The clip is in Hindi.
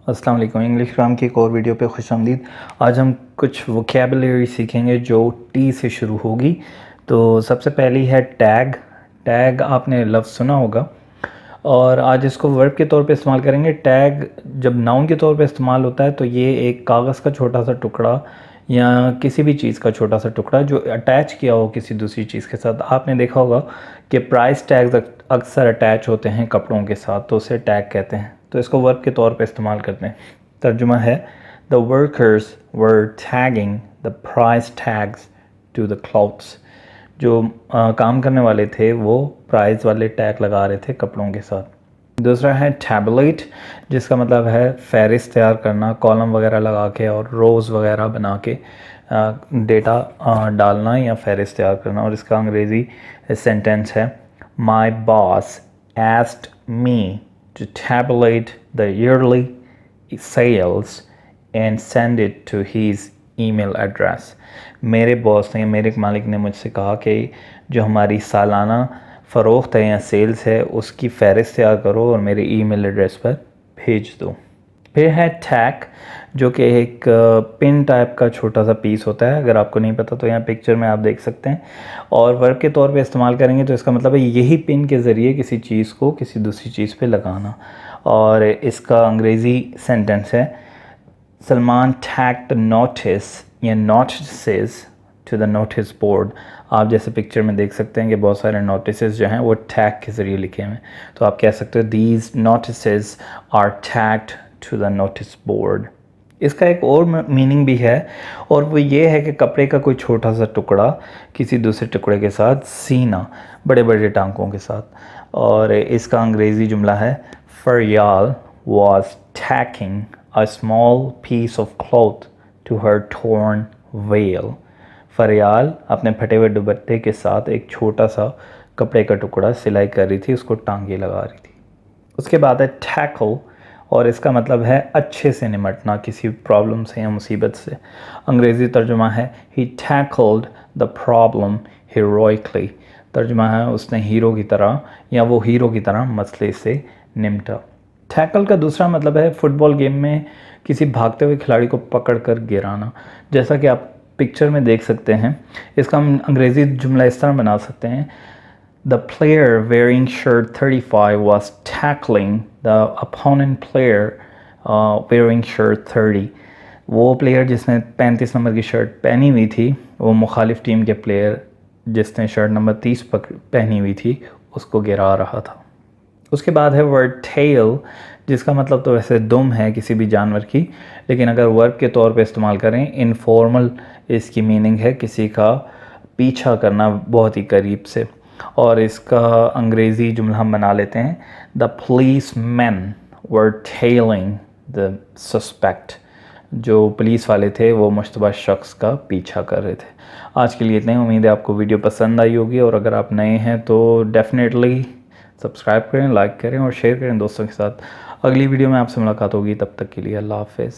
अस्सलाम वालेकुम। इंग्लिश ग्राम की एक और वीडियो पे खुशामदीद। आज हम कुछ वोकेबलरी सीखेंगे जो टी से शुरू होगी। तो सबसे पहली है टैग। टैग आपने लफ्ज़ सुना होगा और आज इसको वर्ब के तौर पे इस्तेमाल करेंगे। टैग जब नाउन के तौर पे इस्तेमाल होता है तो ये एक कागज़ का छोटा सा टुकड़ा या किसी भी चीज़ का छोटा सा टुकड़ा जो अटैच किया हो किसी दूसरी चीज़ के साथ। आपने देखा होगा कि प्राइस टैग्स अक्सर अटैच होते हैं कपड़ों के साथ, तो उसे टैग कहते हैं। तो इसको वर्ब के तौर पे इस्तेमाल करते हैं। तर्जुमा है the workers were tagging the price tags to the clothes. जो काम करने वाले थे वो प्राइस वाले टैग लगा रहे थे कपड़ों के साथ। दूसरा है टैबलेट, जिसका मतलब है फहरिस्त तैयार करना, कॉलम वगैरह लगा के और रोज़ वगैरह बना के डेटा डालना या फहरिस्त तैयार करना। और इसका अंग्रेज़ी सेंटेंस है my boss asked me to tabulate the yearly sales and send it to his email address। मेरे बॉस ने, मेरे मालिक ने मुझसे कहा कि जो हमारी सालाना फ़रोख्त है या सेल्स है उसकी फ़हरिस्त तैयार करो और मेरे ईमेल एड्रेस पर भेज दो। फिर है टैक, जो कि एक पिन टाइप का छोटा सा पीस होता है। अगर आपको नहीं पता तो यहाँ पिक्चर में आप देख सकते हैं। और वर्ब के तौर पे इस्तेमाल करेंगे तो इसका मतलब है यही पिन के ज़रिए किसी चीज़ को किसी दूसरी चीज़ पे लगाना। और इसका अंग्रेज़ी सेंटेंस है सलमान टैग्ड नोटिस या notices to the notice board. आप जैसे पिक्चर में देख सकते हैं कि बहुत सारे नोटिसेस जो हैं वो टैग के ज़रिए लिखे हुए हैं। तो आप कह सकते हो these notices are tagged to the notice board. इसका एक और मीनिंग भी है और वो ये है कि कपड़े का कोई छोटा सा टुकड़ा किसी दूसरे टुकड़े के साथ सीना, बड़े बड़े टांकों के साथ। और इसका अंग्रेज़ी जुमला है फरियाल was tacking a small piece of cloth to her torn veil। फरियाल अपने फटे हुए दुपट्टे के साथ एक छोटा सा कपड़े का टुकड़ा सिलाई कर रही थी, उसको टांगे लगा रही थी। उसके बाद है टैकल और इसका मतलब है अच्छे से निमटना किसी प्रॉब्लम से या मुसीबत से। अंग्रेज़ी तर्जुमा है ही टैकल्ड द प्रॉब्लम हीरोइकली। तर्जुमा है उसने हीरो की तरह या वो हीरो की तरह मसले से निमटा। टैकल का दूसरा मतलब है फ़ुटबॉल गेम में किसी भागते हुए खिलाड़ी को पकड़ कर गिराना, जैसा कि आप पिक्चर में देख सकते हैं। इसका हम अंग्रेज़ी जुमला इस तरह बना सकते हैं The player wearing shirt 35 was tackling the opponent player wearing shirt 30। वो प्लेयर जिसने 35 नंबर की शर्ट पहनी हुई थी वो मुखालिफ टीम के प्लेयर जिसने शर्ट नंबर 30 पहनी हुई थी उसको गिरा रहा था। उसके बाद है वर्ड टेल, जिसका मतलब तो वैसे दुम है किसी भी जानवर की, लेकिन अगर वर्ब के तौर पे इस्तेमाल करें इनफॉर्मल इसकी मीनिंग है किसी का पीछा करना बहुत ही करीब से। और इसका अंग्रेज़ी जुमला हम बना लेते हैं the police man were telling the suspect. जो पुलिस वाले थे वो मुश्तबा शख्स का पीछा कर रहे थे। आज के लिए इतना ही। उम्मीद है आपको वीडियो पसंद आई होगी और अगर आप नए हैं तो डेफिनेटली सब्सक्राइब करें, लाइक करें और शेयर करें दोस्तों के साथ। अगली वीडियो में आपसे मुलाकात होगी, तब तक के लिए अल्लाह हाफ़िज़।